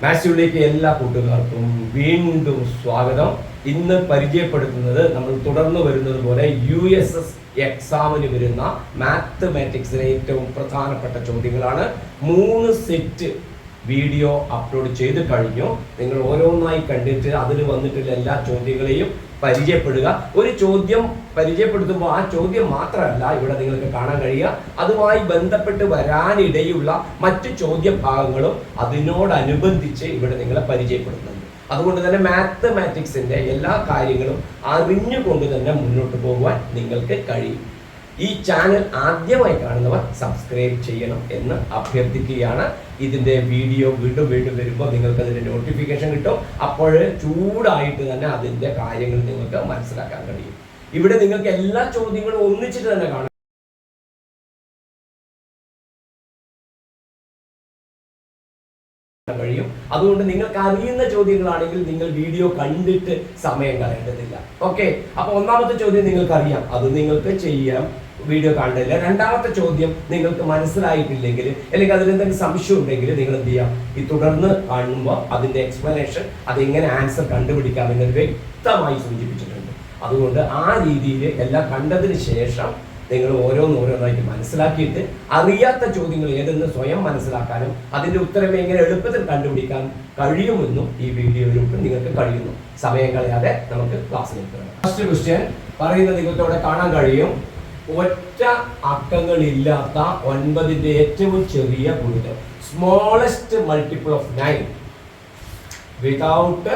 മാത്സിലേക്ക് എല്ലാ കൂട്ടുകാർക്കും വീണ്ടും സ്വാഗതം. ഇന്ന് പരിചയപ്പെടുത്തുന്നത് നമ്മൾ തുടർന്ന് വരുന്നത് പോലെ USS എക്സാമിന് വരുന്ന മാത്തമാറ്റിക്സിലെ ഏറ്റവും പ്രധാനപ്പെട്ട ചോദ്യങ്ങളാണ്. 3 സെറ്റ് വീഡിയോ അപ്ലോഡ് ചെയ്ത് കഴിഞ്ഞു. നിങ്ങൾ ഓരോന്നായി കണ്ടിട്ട് അതിൽ വന്നിട്ടുള്ള എല്ലാ ചോദ്യങ്ങളെയും പരിചയപ്പെടുക. ഒരു ചോദ്യം പരിചയപ്പെടുത്തുമ്പോൾ ആ ചോദ്യം മാത്രമല്ല ഇവിടെ നിങ്ങൾക്ക് കാണാൻ കഴിയുക, അതുമായി ബന്ധപ്പെട്ട് വരാനിടയുള്ള മറ്റ് ചോദ്യ ഭാഗങ്ങളും അതിനോടനുബന്ധിച്ച് ഇവിടെ നിങ്ങളെ പരിചയപ്പെടുത്തുന്നുണ്ട്. അതുകൊണ്ട് തന്നെ മാത്തമാറ്റിക്സിന്റെ എല്ലാ കാര്യങ്ങളും അറിഞ്ഞുകൊണ്ട് തന്നെ മുന്നോട്ട് പോകുവാൻ നിങ്ങൾക്ക് കഴിയും. ഈ ചാനൽ ആദ്യമായി കാണുന്നവർ സബ്സ്ക്രൈബ് ചെയ്യണം എന്ന് അഭ്യർത്ഥിക്കുകയാണ്. ഇതിന്റെ വീഡിയോ വീണ്ടും വരുമ്പോൾ നിങ്ങൾക്ക് അതിന്റെ നോട്ടിഫിക്കേഷൻ കിട്ടും. അപ്പോൾ ചൂടായിട്ട് തന്നെ അതിന്റെ കാര്യങ്ങൾ നിങ്ങൾക്ക് മനസ്സിലാക്കാൻ കഴിയും. ഇവിടെ നിങ്ങൾക്ക് എല്ലാ ചോദ്യങ്ങളും ഒന്നിച്ചിട്ട് തന്നെ കാണാം. കഴിയും. അതുകൊണ്ട് നിങ്ങൾക്ക് അറിയുന്ന ചോദ്യങ്ങളാണെങ്കിൽ നിങ്ങൾ വീഡിയോ കണ്ടിട്ട് സമയം കളയേണ്ടതില്ല. ഓക്കെ, അപ്പൊ ഒന്നാമത്തെ ചോദ്യം നിങ്ങൾക്ക് അറിയാം, അത് നിങ്ങൾക്ക് ചെയ്യാം, വീഡിയോ കണ്ടില്ല. രണ്ടാമത്തെ ചോദ്യം നിങ്ങൾക്ക് മനസ്സിലായിട്ടില്ലെങ്കിൽ അല്ലെങ്കിൽ അതിലെന്തെങ്കിലും സംശയം ഉണ്ടെങ്കിൽ നിങ്ങൾ എന്ത് ചെയ്യാം, ഈ തുടർന്ന് കാണുമ്പോൾ അതിന്റെ എക്സ്പ്ലനേഷൻ അതെങ്ങനെ ആൻസർ കണ്ടുപിടിക്കാം എന്നത് വ്യക്തമായി സൂചിപ്പിച്ചിട്ടുണ്ട്. അതുകൊണ്ട് ആ രീതിയിൽ എല്ലാം കണ്ടതിന് ശേഷം നിങ്ങൾ ഓരോന്നായിട്ട് മനസ്സിലാക്കിയിട്ട് അറിയാത്ത ചോദ്യങ്ങൾ ഏതെന്ന് സ്വയം മനസ്സിലാക്കാനും അതിന്റെ ഉത്തരം എങ്ങനെ എളുപ്പത്തിൽ കണ്ടുപിടിക്കാൻ കഴിയുമെന്നും ഈ വീഡിയോയിലൂടെ നിങ്ങൾക്ക് കഴിയുന്നു. സമയം കളയാതെ നമുക്ക് ക്ലാസ്സിലേക്ക് തുടങ്ങാം. ഫസ്റ്റ് ക്വസ്റ്റ്യൻ പറയുന്നത് നിങ്ങൾക്ക് ഇവിടെ കാണാൻ കഴിയും. ഒറ്റ അക്കങ്ങൾ ഇല്ലാത്ത 9ന്റെ ഏറ്റവും ചെറിയ ഗുണിതം, smallest multiple of 9 without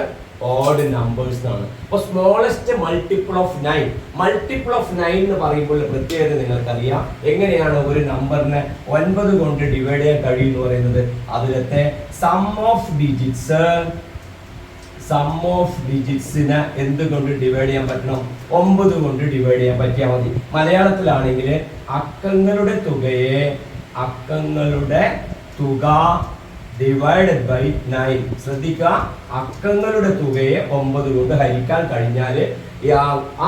odd numbers എന്നാണ്. അപ്പോൾ smallest multiple of 9, multiple of 9 എന്ന് പറയുമ്പോൾ പ്രത്യേകത നിങ്ങൾക്കറിയാം. എങ്ങനെയാണ് ഒരു നമ്പറിനെ 9 കൊണ്ട് ഡിവൈഡ് ചെയ്യാൻ കഴിയും എന്ന് പറയുന്നത്? അതിലത്തെ സം ഓഫ് ഡിജിറ്റ്സിനെ എന്തുകൊണ്ട് ഡിവൈഡ് ചെയ്യാൻ പറ്റണം? 9 കൊണ്ട് ഡിവൈഡ് ചെയ്യാൻ പറ്റിയാൽ മതി. മലയാളത്തിലാണെങ്കിൽ അക്കങ്ങളുടെ തുക ഡിവൈഡഡ് ബൈ 9. ശ്രദ്ധിക്കുക, അക്കങ്ങളുടെ തുകയെ 9 കൊണ്ട് ഹരിക്കാൻ കഴിഞ്ഞാൽ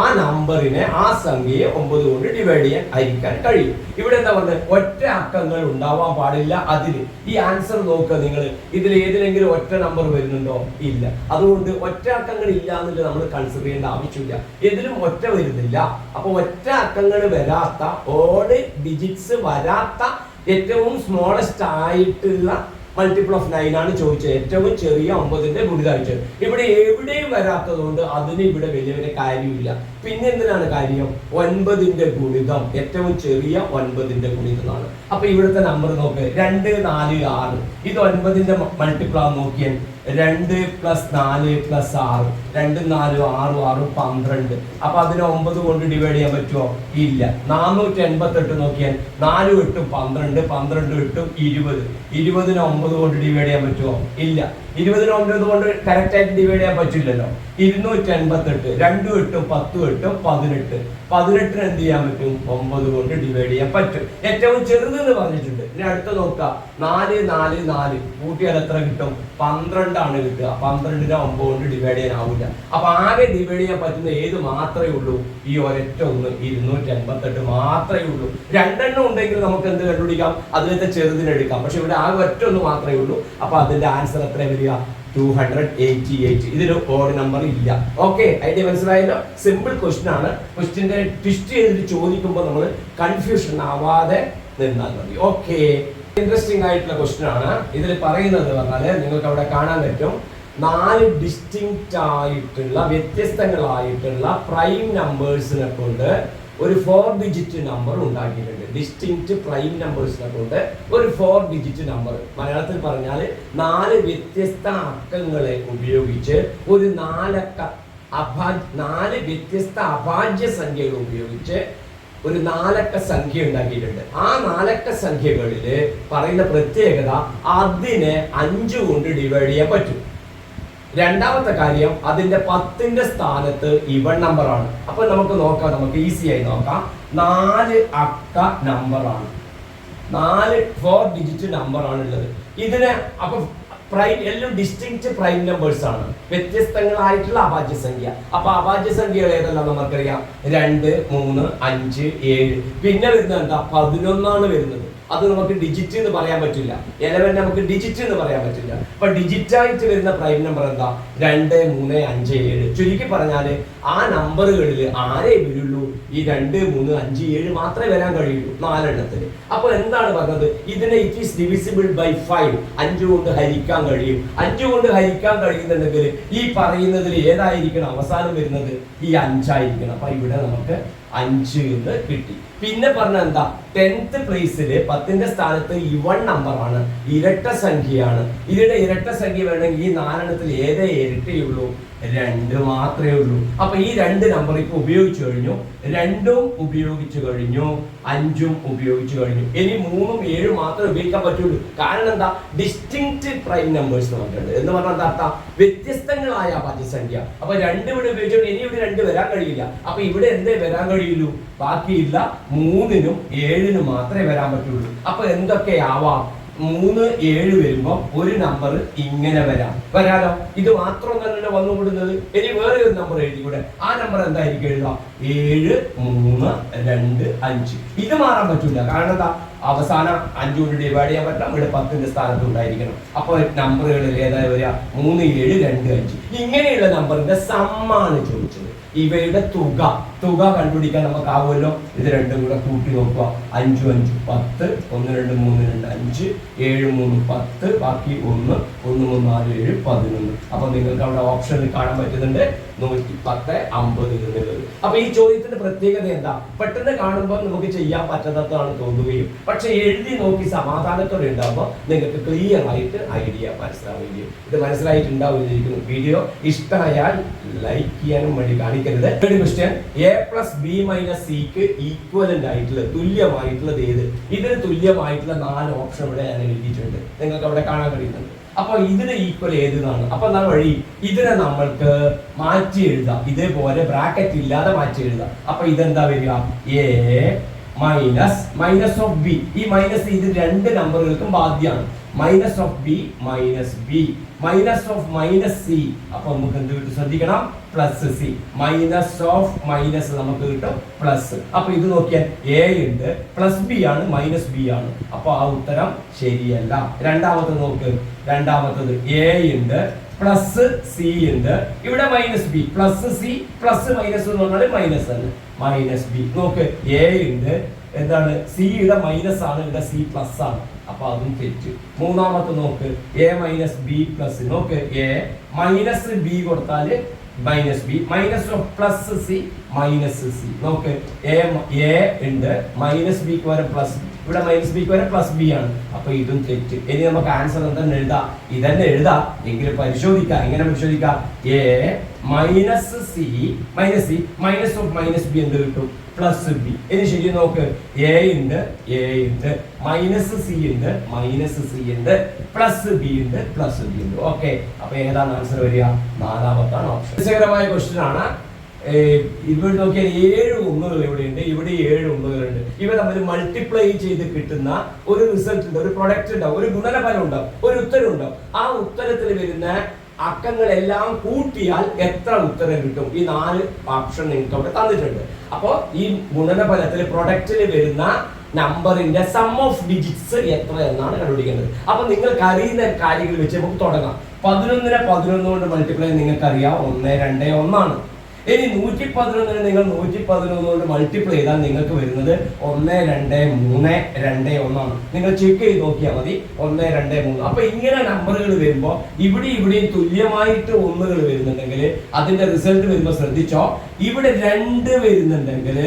ആ നമ്പറിനെ, ആ സംഖ്യയെ 9 കൊണ്ട് ഡിവൈഡ് ചെയ്യാൻ ഹരിക്കാൻ കഴിയും. ഇവിടെ എന്താ പറഞ്ഞത്? ഒറ്റ അക്കങ്ങൾ ഉണ്ടാവാൻ പാടില്ല. അതിൽ ഈ ആൻസർ നോക്കുക, നിങ്ങൾ ഇതിൽ ഏതിലെങ്കിലും ഒറ്റ നമ്പർ വരുന്നുണ്ടോ? ഇല്ല. അതുകൊണ്ട് ഒറ്റ അക്കങ്ങൾ ഇല്ല എന്നുള്ളത് നമ്മൾ കൺസിഡർ ചെയ്യേണ്ട ആവശ്യമില്ല. ഇതിലും ഒറ്റ വരുന്നില്ല. അപ്പൊ ഒറ്റ അക്കങ്ങൾ വരാത്ത, ഓഡ് ഡിജിറ്റ്സ് വരാത്ത ഏറ്റവും സ്മോളസ്റ്റ് ആയിട്ടുള്ള മൾട്ടിപ്പിൾ ഓഫ് 9 ആണ് ചോദിച്ചത്. ഏറ്റവും ചെറിയ 9ന്റെ ഗുണിതം. ഇവിടെ എവിടെയും വരാത്തതുകൊണ്ട് അതിന് ഇവിടെ വലിയ കാര്യമില്ല. പിന്നെ എന്തിനാണ് കാര്യം? 9ന്റെ ഗുണിതം, ഏറ്റവും ചെറിയ 9ന്റെ ഗുണിതമാണ്. അപ്പൊ ഇവിടുത്തെ നമ്പർ നോക്ക്, 2, 4, 6. ഇത് 9ന്റെ മൾട്ടിപ്പിൾ ആണ്. നോക്കിയാൽ 2 + 4 + 6, 2, 4, 6, 6, 12. അപ്പൊ അതിനെ 9 കൊണ്ട് ഡിവൈഡ് ചെയ്യാൻ പറ്റുമോ? ഇല്ല. 488 നോക്കിയാൽ 4 × 8 12, 12 × 8 20. 20നെ 9 കൊണ്ട് ഡിവൈഡ് ചെയ്യാൻ പറ്റുമോ? ഇല്ല. 20നെ 9 കൊണ്ട് കറക്റ്റ് ആയിട്ട് ഡിവൈഡ് ചെയ്യാൻ പറ്റില്ലല്ലോ. 288, 2 × 8 10 × 18. 18നെ എന്ത് ചെയ്യാൻ പറ്റും? 9 കൊണ്ട് ഡിവൈഡ് ചെയ്യാൻ പറ്റും. ഏറ്റവും ചെറുത് എന്ന് പറഞ്ഞിട്ടുണ്ട്. ഇനി അടുത്ത നോക്കുക, 4, 4, 4 കൂട്ടിയാൽ എത്ര കിട്ടും? 12 ആണ് കിട്ടുക. 12നെ 9 കൊണ്ട് ഡിവൈഡ് ചെയ്യാനാവില്ല. അപ്പൊ ആകെ ഡിവൈഡ് ചെയ്യാൻ പറ്റുന്ന ഏത് മാത്രമേ ഉള്ളൂ? ഈ ഒരൊറ്റ ഒന്ന്, 288 മാത്രമേ ഉള്ളൂ. രണ്ടെണ്ണം ഉണ്ടെങ്കിൽ നമുക്ക് എന്ത് കണ്ടുപിടിക്കാം? അതിലത്തെ ചെറുതിനെടുക്കാം. പക്ഷെ ഇവിടെ ആകെ ഒറ്റ ഒന്ന് മാത്രമേ ഉള്ളൂ. അപ്പൊ അതിന്റെ ആൻസർ എത്ര വരിക? 288. ഇതിന് ഓഡ് നമ്പർ ഇല്ല. ഓക്കെ, ഐഡിയ മനസ്സിലായല്ലോ? സിമ്പിൾ ക്വസ്റ്റ്യൻ ആണ്. ക്വസ്റ്റ്യന്റെ ട്വിസ്റ്റ് ചെയ്തിട്ട് ചോദിക്കുമ്പോൾ നമ്മൾ കൺഫ്യൂഷൻ ആവാതെ നിന്നാൽ മതി. ഓക്കെ, ഇൻട്രസ്റ്റിംഗ് ആയിട്ടുള്ള ക്വസ്റ്റ്യൻ ആണ്. ഇതിൽ പറയുന്നത് പറഞ്ഞാല് നിങ്ങൾക്ക് അവിടെ കാണാൻ പറ്റും, 4 ഡിസ്റ്റിങ്ക്റ്റ് ആയിട്ടുള്ള വ്യത്യസ്തങ്ങളായിട്ടുള്ള പ്രൈം നമ്പേഴ്സിനെ കൊണ്ട് ഒരു 4 ഡിജിറ്റ് നമ്പർ ഉണ്ടാക്കിയിട്ടുണ്ട്. ഡിസ്റ്റിങ്ക്റ്റ് പ്രൈം നമ്പേഴ്സിനെ കൊണ്ട് ഒരു 4 ഡിജിറ്റ് നമ്പർ, മലയാളത്തിൽ പറഞ്ഞാൽ 4 വ്യത്യസ്ത അക്കങ്ങളെ ഉപയോഗിച്ച് ഒരു 4 വ്യത്യസ്ത അഭാജ്യ സംഖ്യകൾ ഉപയോഗിച്ച് ഒരു 4 അക്ക സംഖ്യ ഉണ്ടാക്കിയിട്ടുണ്ട്. ആ 4 അക്ക സംഖ്യകളിൽ പറയുന്ന പ്രത്യേകത, അതിനെ 5 കൊണ്ട് ഡിവൈഡ് ചെയ്യാൻ പറ്റും. രണ്ടാമത്തെ കാര്യം, അതിന്റെ 10ന്റെ സ്ഥാനത്ത് ഈവൺ നമ്പർ ആണ്. അപ്പൊ നമുക്ക് നോക്കാം, നമുക്ക് ഈസി ആയി നോക്കാം. 4 അക്ക നമ്പറാണ്, 4 ഡിജിറ്റ് നമ്പർ ആണുള്ളത്. ഇതിനെ അപ്പൊ എല്ലാം ഡിസ്റ്റിങ്ക്റ്റ് പ്രൈം നമ്പേഴ്സ് ആണ്, വ്യത്യസ്തങ്ങളായിട്ടുള്ള അഭാജ്യ സംഖ്യ. അപ്പൊ അഭാജ്യ സംഖ്യകൾ ഏതെല്ലാം നമുക്കറിയാം? 2, 3, 5, 7. പിന്നെ വരുന്നത് എന്താ? 11 ആണ് വരുന്നത്. അത് നമുക്ക് ഡിജിറ്റ് എന്ന് പറയാൻ പറ്റില്ല. 11 നമുക്ക് ഡിജിറ്റ് എന്ന് പറയാൻ പറ്റില്ല. അപ്പൊ ഡിജിറ്റ് ആയിട്ട് വരുന്ന പ്രൈം നമ്പർ എന്താ? 2, 3, 5, 7. ചുരുക്കി പറഞ്ഞാൽ ആ നമ്പറുകളിൽ ആരേ വരുള്ളൂ? ഈ 2, 3, 5, 7 മാത്രമേ വരാൻ കഴിയുള്ളൂ 4 എണ്ണത്തിൽ. അപ്പൊ എന്താണ് പറഞ്ഞത്? ഇതിനെ ഇറ്റ് ഈസ് ഡിവിസിബിൾ ബൈ 5. 5 കൊണ്ട് ഹരിക്കാൻ കഴിയും. 5 കൊണ്ട് ഹരിക്കാൻ കഴിയുന്നുണ്ടെങ്കിൽ ഈ പറയുന്നതിൽ ഏതായിരിക്കണം അവസാനം വരുന്നത്? ഈ 5 ആയിരിക്കണം. അപ്പൊ ഇവിടെ നമുക്ക് 5 എന്ന് കിട്ടി. പിന്നെ പറഞ്ഞ എന്താ? 10th പ്ലേസിൽ 10ന്റെ സ്ഥാനത്ത് ഇവൺ നമ്പറാണ്, ഇരട്ട സംഖ്യയാണ്. ഇതിന്റെ ഇരട്ട സംഖ്യ വേണമെങ്കിൽ ഈ 4 എണ്ണത്തിൽ ഏതേ ഇരട്ടയുള്ളൂ? 2 മാത്രമേ ഉള്ളൂ. അപ്പൊ ഈ 2 നമ്പർ ഇപ്പൊ ഉപയോഗിച്ചു കഴിഞ്ഞു. 2ഉം ഉപയോഗിച്ചു കഴിഞ്ഞു, 5ഉം ഉപയോഗിച്ചു കഴിഞ്ഞു. ഇനി 3ഉം 7ഉം മാത്രമേ ഉപയോഗിക്കാൻ പറ്റുള്ളൂ. കാരണം എന്താ? ഡിസ്റ്റിങ്ക്റ്റ് പ്രൈം നമ്പേഴ്സ് പറഞ്ഞിട്ടുണ്ട്. എന്ന് പറഞ്ഞാൽ എന്താ അർത്ഥം? വ്യത്യസ്തങ്ങളായ പതിസംഖ്യ. അപ്പൊ 2 ഇവിടെ ഉപയോഗിച്ചു, ഇനി ഇവിടെ 2 വരാൻ കഴിയില്ല. അപ്പൊ ഇവിടെ എന്തേ വരാൻ കഴിയുള്ളൂ? ബാക്കിയില്ല 3നും 7നും മാത്രമേ വരാൻ പറ്റുള്ളൂ. അപ്പൊ എന്തൊക്കെയാവാം? 3, 7 വരുമ്പോ ഒരു നമ്പർ ഇങ്ങനെ വരാലോ. ഇത് മാത്രം തന്നെ വന്നുകൂടുന്നത്. ഇനി വേറെ ഒരു നമ്പർ എഴുതിക്കൂടെ? ആ നമ്പർ എന്തായിരിക്കും എഴുതാം? 7, 3, 2, 5. ഇത് മാറാൻ പറ്റില്ല. കാരണം എന്താ? അവസാനം 5 കൊണ്ട് ഡിവൈഡ് ചെയ്യാൻ പറ്റാം. ഇവിടെ 10ന്റെ സ്ഥാനത്ത് ഉണ്ടായിരിക്കണം. അപ്പൊ നമ്പറുകളിൽ ഏതായി വരിക? 3, 7, 2, 5. ഇങ്ങനെയുള്ള നമ്പറിന്റെ സമ്മാണ് ചോദിച്ചത്. ഇവയുടെ തുക കണ്ടുപിടിക്കാൻ നമുക്കാവുമല്ലോ. ഇത് രണ്ടും കൂടെ കൂട്ടി നോക്കുക. 5, 5, 10. 1, 2, 3, 2, 5. 7, 3, 10. ബാക്കി 1, 1, 3, 4, 7, 11. അപ്പൊ നിങ്ങൾക്ക് അവിടെ ഓപ്ഷനിൽ കാണാൻ പറ്റുന്നുണ്ട് 110, 50 എന്നുള്ളത്. അപ്പൊ ഈ ചോദ്യത്തിന്റെ പ്രത്യേകത എന്താ? പെട്ടെന്ന് കാണുമ്പോൾ നമുക്ക് ചെയ്യാൻ പറ്റാത്തതാണ് തോന്നുകയും, പക്ഷെ എഴുതി നോക്കി സമാധാനത്തോടെ ഉണ്ടാകുമ്പോൾ നിങ്ങൾക്ക് ക്ലിയർ ആയിട്ട് ഐഡിയ മനസ്സിലാവുകയും. ഇത് മനസ്സിലായിട്ടുണ്ടാവുകയും. വീഡിയോ ഇഷ്ടമായാൽ ലൈക്ക് ചെയ്യാനും വേണ്ടി കാണിക്കരുത്. ക്വസ്റ്റ്യൻ: a+b-c ഈക്വലന്റ് ആയിട്ടുള്ള തുല്യമായിട്ടുള്ളത് ഏത്? ഇതിന് തുല്യമായിട്ടുള്ള 4 ഓപ്ഷൻ ഇവിടെ ഞാൻ എഴുതിയിട്ടുണ്ട്. നിങ്ങൾക്ക് അവിടെ കാണാൻ കഴിയുന്നുണ്ട്. അപ്പൊ ഇതിന് ഈക്വൽ ഏതാണ്? അപ്പൊ എന്താണ് വഴി? ഇതിനെ നമ്മൾക്ക് മാറ്റി എഴുതാം. ഇതേപോലെ ബ്രാക്കറ്റ് ഇല്ലാതെ മാറ്റി എഴുതാം. അപ്പൊ ഇതെന്താ വരിക? a minus of B. ഈ മൈനസ് ഇത് 2 നമ്പറുകൾക്കും ബാധ്യമാണ്. Minus of B minus of minus C. അപ്പൊ നമുക്ക് എന്ത് കിട്ടും? ശ്രദ്ധിക്കണം. Plus C. Minus of minus നമുക്ക് കിട്ടും പ്ലസ്. അപ്പൊ ഇത് നോക്കിയാൽ എ ഉണ്ട്, പ്ലസ് ബി ആണ്, മൈനസ് ബി ആണ്. അപ്പൊ ആ ഉത്തരം ശരിയല്ല. രണ്ടാമത്തെ നോക്ക്. രണ്ടാമത്തത് എ ഉണ്ട്, പ്ലസ് സി ഉണ്ട്, ഇവിടെ minus B. Plus C plus minus എന്ന് പറഞ്ഞാൽ മൈനസ് ആണ്, മൈനസ് ബി. നോക്ക്, എ ഉണ്ട്, എന്താണ്? സിയുടെ മൈനസ് ആണ്, ഇവിടെ സി പ്ലസ് ആണ്. അപ്പൊ അതും തെറ്റ്. മൂന്നാമത്തെ നോക്ക്, എ മൈനസ് ബി പ്ലസ്. നോക്ക്, എ മൈനസ് ബി കൊടുത്താല് minus B, minus of plus C minus C. നോക്ക്, എ ഉണ്ട്, മൈനസ് ബിക്ക് വരെ പ്ലസ്, ഇവിടെ മൈനസ് ബിക്ക് വരെ പ്ലസ് ബി ആണ്. അപ്പൊ ഇതും തെറ്റ്. ഇനി നമുക്ക് ആൻസർ എന്തെന്ന് എഴുതാം? ഇതന്നെ എഴുതാം, എങ്കിലും പരിശോധിക്കാം. എങ്ങനെ പരിശോധിക്കാം? A minus C minus of minus B എന്ത് കിട്ടും? Plus B. ഇനി ശരി നോക്ക്, എ ഉണ്ട്, മൈനസ് സി ഉണ്ട്, പ്ലസ് ബി ഉണ്ട്, പ്ലസ് ബി ഉണ്ട്. ഓക്കെ, അപ്പൊ ഏതാണ് ആൻസർ വരിക? നാലാമത്താണ് ഓപ്ഷൻ. രസകരമായ ക്വസ്റ്റ്യൻ ആണ്. ഇവിടെ നോക്കിയാൽ 7 ഒന്നുകൾ ഇവിടെയുണ്ട്, ഇവിടെ 7 ഒന്നുകളുണ്ട്. ഇവ തമ്മിൽ മൾട്ടിപ്ലൈ ചെയ്ത് കിട്ടുന്ന ഒരു റിസൾട്ട് ഉണ്ട്, ഒരു പ്രൊഡക്റ്റ് ഉണ്ടാവും, ഒരു ഗുണനഫലം ഉണ്ടാവും, ഒരു ഉത്തരം ഉണ്ടാവും. ആ ഉത്തരത്തിൽ വരുന്ന അക്കങ്ങളെല്ലാം കൂട്ടിയാൽ എത്ര ഉത്തരം കിട്ടും? ഈ 4 ഓപ്ഷൻ നിങ്ങൾക്ക് അവിടെ തന്നിട്ടുണ്ട്. അപ്പോ ഈ ഗുണനഫലത്തിൽ പ്രൊഡക്റ്റിൽ വരുന്ന നമ്പറിന്റെ സം ഓഫ് ഡിജിറ്റ്സ് എത്ര എന്നാണ് കണ്ടുപിടിക്കേണ്ടത്. അപ്പൊ നിങ്ങൾക്ക് അറിയുന്ന കാര്യങ്ങൾ വെച്ച് നമുക്ക് തുടങ്ങാം. 11നെ 11 കൊണ്ട് മൾട്ടിപ്ലൈ നിങ്ങൾക്ക് അറിയാം, 1, 2, 1 ആണ്. ഇനി 111നെ നിങ്ങൾ 111 കൊണ്ട് മൾട്ടിപ്ലൈ ചെയ്താൽ നിങ്ങൾക്ക് വരുന്നത് 1, 2, 3, 2, 1 ആണ്. നിങ്ങൾ ചെക്ക് ചെയ്ത് നോക്കിയാൽ മതി. 1, 2, 3. അപ്പൊ ഇങ്ങനെ നമ്പറുകൾ വരുമ്പോ ഇവിടെയും തുല്യമായിട്ട് ഒന്നുകൾ വരുന്നുണ്ടെങ്കിൽ അതിന്റെ റിസൾട്ട് വരുമ്പോ ശ്രദ്ധിച്ചോ, ഇവിടെ 2 വരുന്നുണ്ടെങ്കിൽ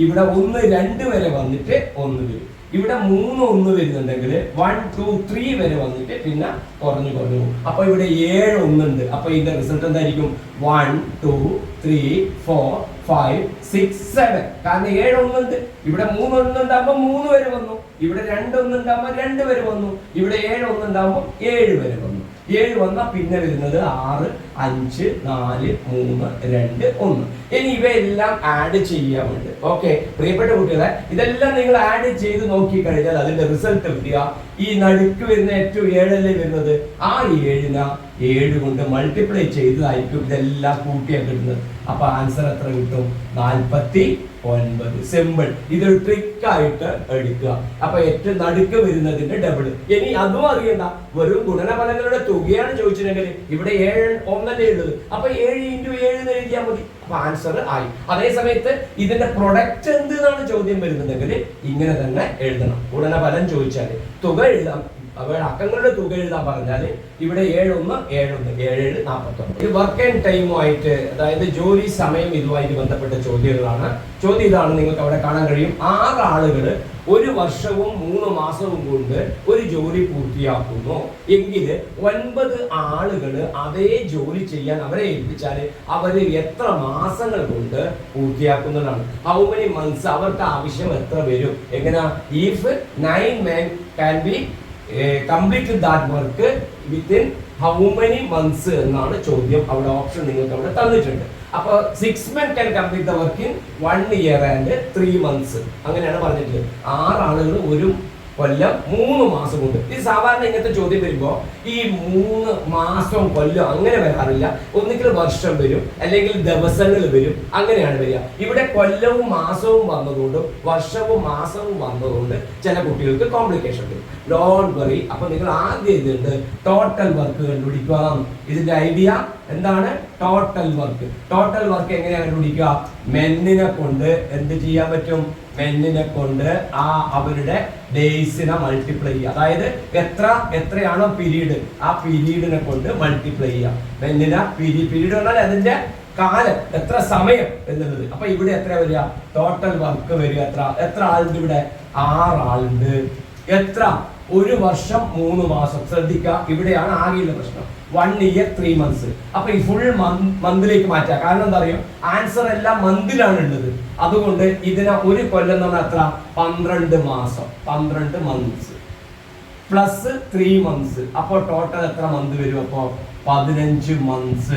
ഇവിടെ 1, 2 വരെ വന്നിട്ട് 1 വരും. ഇവിടെ 3, 1 വരുന്നുണ്ടെങ്കിൽ 1, 2, 3 വരെ വന്നിട്ട് പിന്നെ കുറഞ്ഞു പോകും. അപ്പൊ ഇവിടെ 7 ഒന്നുണ്ട്. അപ്പൊ ഇതിന്റെ റിസൾട്ട് എന്തായിരിക്കും? 1, 2, 3, 4, 5, 6, 7. കാരണം 7 ഒന്നുണ്ട്. ഇവിടെ 3 ഒന്നുണ്ടാകുമ്പോ 3 വരെ വന്നു. ഇവിടെ 2 ഒന്നുണ്ടാകുമ്പോ 2 വരെ വന്നു. ഇവിടെ 7 ഒന്നുണ്ടാകുമ്പോ 7 വരെ വന്നു. 7 വന്നാൽ പിന്നെ വരുന്നത് 6, 5, 4, 3, 2, 1. ഇനി ഇവയെല്ലാം ആഡ് ചെയ്യാറുണ്ട്. ഓക്കെ, പ്രിയപ്പെട്ട കുട്ടികളെ, ഇതെല്ലാം നിങ്ങൾ ആഡ് ചെയ്ത് നോക്കി കഴിഞ്ഞാൽ അതിന്റെ റിസൾട്ട് വരിക ഈ നടുക്ക് വരുന്ന ഏറ്റവും 7 അല്ലേ വരുന്നത്. ആ 7നെ 7 കൊണ്ട് മൾട്ടിപ്ലൈ ചെയ്തതായിരിക്കും ഇതെല്ലാം കൂട്ടിയാൽ കിട്ടുന്നത്. അപ്പൊ ആൻസർ എത്ര കിട്ടും? 41. 9. സിമ്പിൾ. ഇതൊരു ട്രിക്കായിട്ട് എടുക്കുക. അപ്പൊ ഏറ്റവും നടുക്ക് വരുന്നതിന്റെ ഡബിൾ. ഇനി അതും അറിയണ്ട, വെറും ഗുണനഫലങ്ങളുടെ തുകയാണ് ചോദിച്ചിട്ടുണ്ടെങ്കിൽ ഇവിടെ 7 ഒന്നല്ലേ ഉള്ളത്. അപ്പൊ 7 × 7 എഴുതിയാൽ മതി. അപ്പൊ ആൻസർ ആയി. അതേ സമയത്ത് ഇതിന്റെ പ്രൊഡക്റ്റ് എന്താണ് ചോദ്യം വരുന്നുണ്ടെങ്കിൽ ഇങ്ങനെ തന്നെ എഴുതണം. ഗുണനഫലം ചോദിച്ചാൽ തുക എഴുതാം, അവയുടെ അക്കങ്ങളുടെ തുക എഴുതാൻ പറഞ്ഞാല് ഇവിടെ 7 1 7 1 7 49. ഈ വർക്ക് ആൻഡ് ടൈമുമായിട്ട്, അതായത് ജോലി സമയം, ഇതുമായിട്ട് ബന്ധപ്പെട്ട ചോദ്യങ്ങളാണ്. ചോദ്യം ഇതാണ്, നിങ്ങൾക്ക് അവിടെ കാണാൻ കഴിയും. 6 ആളുകൾ 1 വർഷവും 3 മാസവും കൊണ്ട് ഒരു ജോലി പൂർത്തിയാക്കുന്നു എങ്കിൽ 9 ആളുകൾ അതേ ജോലി ചെയ്യാൻ അവരെ ഏൽപ്പിച്ചാൽ അവര് എത്ര മാസങ്ങൾ കൊണ്ട് പൂർത്തിയാക്കുന്നതാണ്. ഹൗ മെനി മന്ത്സ്, അവർക്ക് ആവശ്യം എത്ര വരും. എങ്ങനെ? If 9 men can be complete that work within how many months എന്നാണ് ചോദ്യം. അവിടെ ഓപ്ഷൻ നിങ്ങൾക്ക് അവിടെ തന്നിട്ടുണ്ട്. അപ്പൊ 6 men can complete the work in 1 year and 3 months അങ്ങനെയാണ് പറഞ്ഞിട്ടുള്ളത്. 6 ആളുകൾ ഒരു കൊല്ലം 3 മാസം കൊണ്ട്. ഈ സാധാരണ ഇങ്ങനത്തെ ചോദ്യം വരുമ്പോ ഈ 3 മാസം കൊല്ലം അങ്ങനെ വരാറില്ല. ഒന്നുകിൽ വർഷം വരും, അല്ലെങ്കിൽ ദിവസങ്ങൾ വരും, അങ്ങനെയാണ് വരിക. ഇവിടെ കൊല്ലവും മാസവും വന്നതുകൊണ്ടും വർഷവും മാസവും വന്നതുകൊണ്ട് ചില കുട്ടികൾക്ക് കോംപ്ലിക്കേഷൻ വരും. Don't worry. അപ്പൊ നിങ്ങൾ ആദ്യം ഇതുണ്ട് ടോട്ടൽ വർക്ക് കണ്ടുപിടിക്കുക. ഇതിന്റെ ഐഡിയ എന്താണ്? Total work. ടോട്ടൽ വർക്ക് എങ്ങനെയാണ് കണ്ടുപിടിക്കുക? മെന്നിനെ കൊണ്ട് എന്ത് ചെയ്യാൻ പറ്റും? മെന്നിനെ കൊണ്ട് അവരുടെ ഡേയ്സിനെ മൾട്ടിപ്ലൈ ചെയ്യുക. അതായത് എത്രയാണോ പീരീഡ്, ആ പീരീഡിനെ കൊണ്ട് മൾട്ടിപ്ലൈ ചെയ്യുക. മെന്നിനെ പീരീഡ് പറഞ്ഞാൽ അതിന്റെ കാലം, എത്ര സമയം എന്നുള്ളത്. അപ്പൊ ഇവിടെ എത്ര വരിക? ടോട്ടൽ വർക്ക് വരിക എത്ര ആളുണ്ട് ഇവിടെ? 6 ആളുണ്ട്. എത്ര? 1 വർഷം 3 മാസം. ശ്രദ്ധിക്കുക, ഇവിടെയാണ് ആകെയുള്ള പ്രശ്നം. 1 year 3 months. അപ്പൊ ഈ ഫുൾ മന്തിലേക്ക് മാറ്റാം. കാരണം എന്താ അറിയോ? ആൻസർ എല്ലാം മന്തിലാണ് ഉള്ളത്. അതുകൊണ്ട് ഇതിനെ ഒരു കൊല്ലം എന്ന് പറഞ്ഞാൽ എത്ര? 12 മാസം. 12 months പ്ലസ് 3 months. അപ്പൊ ടോട്ടൽ എത്ര മന്ത് വരും? അപ്പൊ 15 months.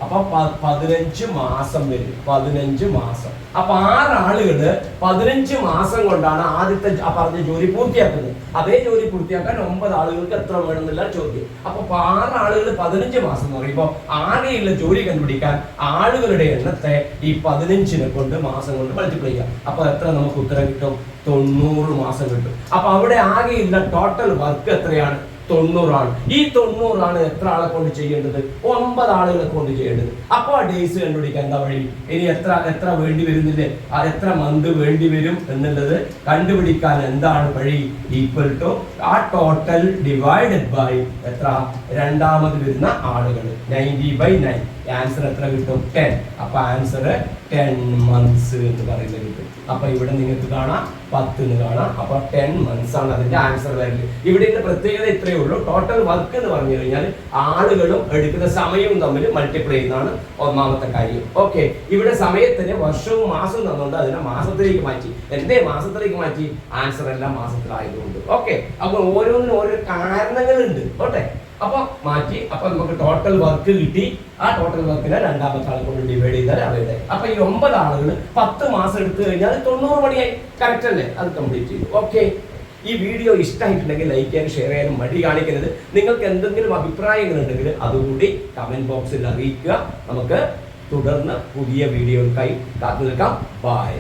അപ്പൊ 15 മാസം വരും. 15 മാസം. അപ്പൊ 6 ആളുകള് 15 മാസം കൊണ്ടാണ് ആദ്യത്തെ പറഞ്ഞ ജോലി പൂർത്തിയാക്കുന്നത്. അതേ ജോലി പൂർത്തിയാക്കാൻ 9 ആളുകൾക്ക് എത്ര വേണമെന്നില്ല ചോദ്യം. അപ്പൊ 6 ആളുകൾ 15 മാസം എന്ന് പറയുമ്പോൾ ആകെയുള്ള ജോലി കണ്ടുപിടിക്കാൻ ആളുകളുടെ എണ്ണത്തെ ഈ 15നെ കൊണ്ട് മാസം കൊണ്ട് മൾട്ടിപ്ലൈ ചെയ്യാം. അപ്പൊ എത്ര നമുക്ക് ഉത്തരം കിട്ടും? 90 മാസം കിട്ടും. അപ്പൊ അവിടെ ആകെയുള്ള ടോട്ടൽ വർക്ക് എത്രയാണ്? 90 ആണ്. ഈ 90 ആണ് എത്ര ആളെ കൊണ്ട് ചെയ്യേണ്ടത്? 9 ആളുകളെ കൊണ്ട് ചെയ്യേണ്ടത്. അപ്പൊ ആ ഡേയ്സ് കണ്ടുപിടിക്കാൻ എന്താ വഴി? ഇനി എത്ര വേണ്ടി വരുന്നില്ലേ, എത്ര മന്ത് വേണ്ടി വരും എന്നുള്ളത് കണ്ടുപിടിക്കാൻ എന്താണ് വഴി? ഈക്വൽ ടു ആ ടോട്ടൽ ഡിവൈഡഡ് ബൈ എത്ര? രണ്ടാമത് വരുന്ന ആളുകൾ. 90/9. ആൻസർ എത്ര കിട്ടും? 10. അപ്പൊ ആൻസർ 10 months എന്ന് പറയുന്നത് കിട്ടും. അപ്പൊ ഇവിടെ നിങ്ങൾക്ക് കാണാം 10 എന്ന് കാണാം. അപ്പൊ 10 months ആണ് അതിന്റെ ആൻസർ വരുന്നത്. ഇവിടെ പ്രത്യേകത ഇത്രയേ ഉള്ളൂ. ടോട്ടൽ വർക്ക് എന്ന് പറഞ്ഞു കഴിഞ്ഞാൽ ആളുകളും എടുക്കുന്ന സമയവും തമ്മിൽ മൾട്ടിപ്ലൈ ചെയ്യുന്നതാണ് ഒന്നാമത്തെ കാര്യം. ഓക്കെ, ഇവിടെ സമയത്തിന് വർഷവും മാസവും തന്നുകൊണ്ട് അതിനെ മാസത്തിലേക്ക് മാറ്റി. എന്തേ മാസത്തിലേക്ക് മാറ്റി? ആൻസർ എല്ലാം മാസത്തിലായതുകൊണ്ട്. ഓക്കെ, അപ്പൊ ഓരോന്നിനും ഓരോ കാരണങ്ങളുണ്ട്. ഓട്ടെ, അപ്പൊ മാറ്റി. അപ്പൊ നമുക്ക് ടോട്ടൽ വർക്ക് കിട്ടി. ആ ടോട്ടൽ വർക്കിനെ രണ്ടാമത്തെ ആളെ കൊണ്ട് ഡിവൈഡ് ചെയ്താൽ അവരുടെ. അപ്പൊ ഈ 9 ആളുകൾ 10 മാസം എടുത്തു കഴിഞ്ഞാൽ 90 മണിയായി. കറക്റ്റ് അല്ലേ? അത് കംപ്ലീറ്റ് ചെയ്തു. ഓക്കെ, ഈ വീഡിയോ ഇഷ്ടമായിട്ടുണ്ടെങ്കിൽ ലൈക്ക് ചെയ്യാനും ഷെയർ ചെയ്യാനും മടി കാണിക്കരുത്. നിങ്ങൾക്ക് എന്തെങ്കിലും അഭിപ്രായങ്ങൾ ഉണ്ടെങ്കിൽ അതുകൂടി കമന്റ് ബോക്സിൽ അറിയിക്കുക. നമുക്ക് തുടർന്ന് പുതിയ വീഡിയോകൾക്കായി കാത്തു നിൽക്കാം. ബൈ.